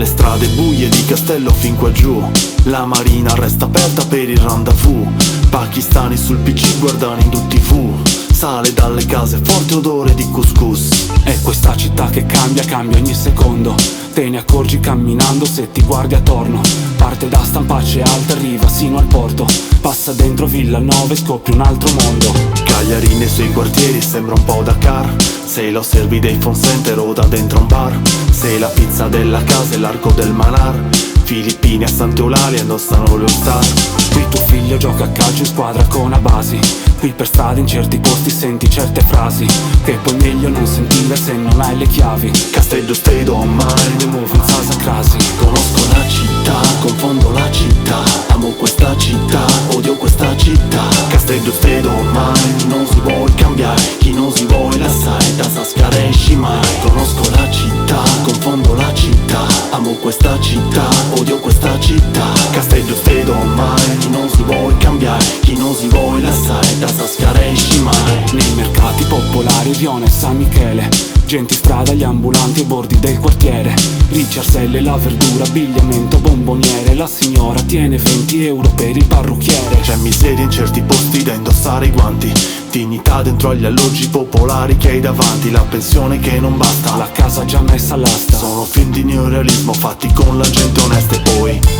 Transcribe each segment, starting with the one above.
le strade buie di Castello fin qua giù. La marina resta aperta per il rendezvous. Pakistani sul PC guardano in TV. Sale dalle case forte odore di couscous. È questa città che cambia ogni secondo. Te ne accorgi camminando se ti guardi attorno. Parte da Stampace Alta, arriva sino al porto. Passa dentro Villa 9 e scopri un altro mondo. Cagliari nei suoi quartieri sembra un po' Dakar. Se lo servi dei phone center o da dentro un bar. Se la pizza della casa è l'arco del Manar. Filippini a Sant'Eulalia indossano le all-star. Qui tuo figlio gioca a calcio in squadra con Abasi. Qui per strada in certi posti senti certe frasi che poi meglio non sentire se non hai le chiavi. Castello state on mind, muovo in Sasa Crasi. conosco la città, confondo la città. Amo questa città, odio questa città. Castello state on mind, non si vuoi cambiare. Chi non si vuoi la sai, da Saskara esci mai. Conosco la città, confondo la città. Amo questa città, odio questa città. Castello state on mind, non si vuoi cambiare. Chi non si vuoi la sai, da Saskara esci mai. Nei mercati popolari, Rione e San Michele. Gente in strada, gli ambulanti ai bordi del quartiere. Ricciarselle, la verdura, abbigliamento, bomboniere. La signora tiene 20 euro per il parrucchiere. C'è miseria in certi posti da indossare i guanti. Dignità dentro agli alloggi popolari che hai davanti. La pensione che non basta, La casa già messa all'asta. sono film di neorealismo fatti con la gente onesta.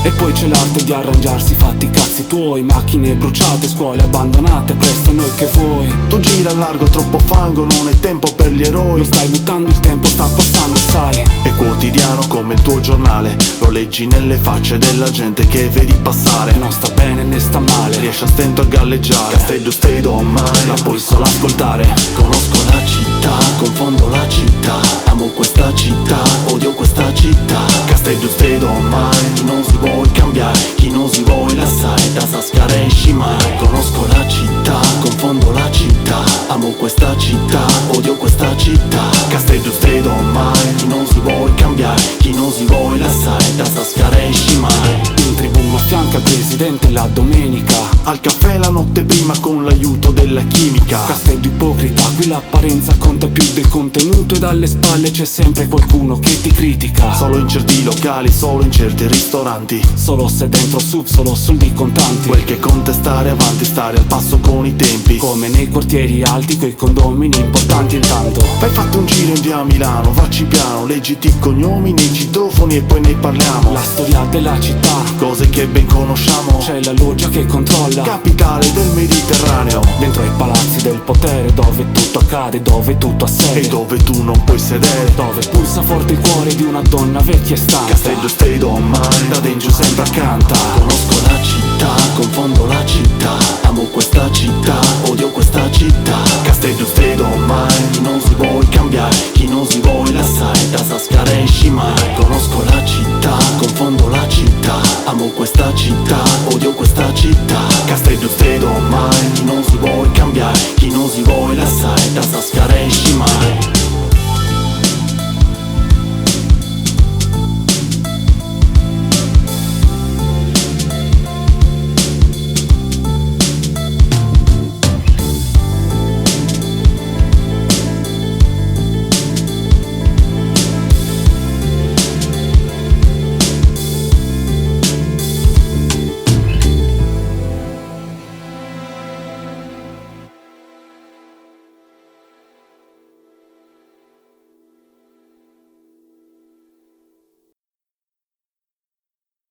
E poi c'è l'arte di arrangiarsi, fatti i cazzi tuoi. Macchine bruciate, scuole abbandonate, presto noi che vuoi. Tu gira a largo, troppo fango, non è tempo per gli eroi. Non stai buttando il tempo, sta passando, sai. È quotidiano come il tuo giornale. Lo leggi nelle facce della gente che vedi passare. Non sta bene né sta male. Riesci a stento a galleggiare. Castello state on mind, La puoi solo ascoltare. conosco la città, confondo la città. Amo questa città, odio questa città. Castello state on mind, non si vuoi cambiare. Chi non si vuoi la sai, da Saskara esci mai. Conosco la città, confondo la città. Amo questa città, odio questa città. Castello state on mind, non si vuoi cambiare. Chi non si vuoi la sai, da Saskara esci mai. In tribuna affianca il presidente la domenica. Al caffè la notte prima con l'aiuto della chimica. Castello ipocrita, qui l'apparenza conta più del contenuto. E dalle spalle c'è sempre qualcuno che ti critica. Solo in certi locali, solo in certi ristoranti. Solo se dentro sub, solo soldi contanti. Quel che conta è stare avanti, stare al passo con i tempi. Come nei quartieri alti, coi condomini importanti intanto. Fai fatto un giro in via Milano, vacci piano. Leggiti i cognomi nei citofoni e poi ne parliamo. La storia della città, Cose che ben conosciamo. c'è la loggia che controlla. Capitale del Mediterraneo. Dentro ai palazzi del potere, dove tutto accade, dove tutto ha sede. E dove tu non puoi sedere. Dove pulsa forte il cuore di una donna vecchia e stanca. Castello state on mind, Da dentro sempre accanta. conosco la città, confondo la città. Amo questa città, odio questa città. Castello state on mind, non si vuoi cambiare. Chi non si vuoi la sai, da Saskara esci mai. Conosco la città, confondo la città. Amo questa città, odio questa città. Castello state on mind, non si vuoi cambiare. Chi non si vuoi la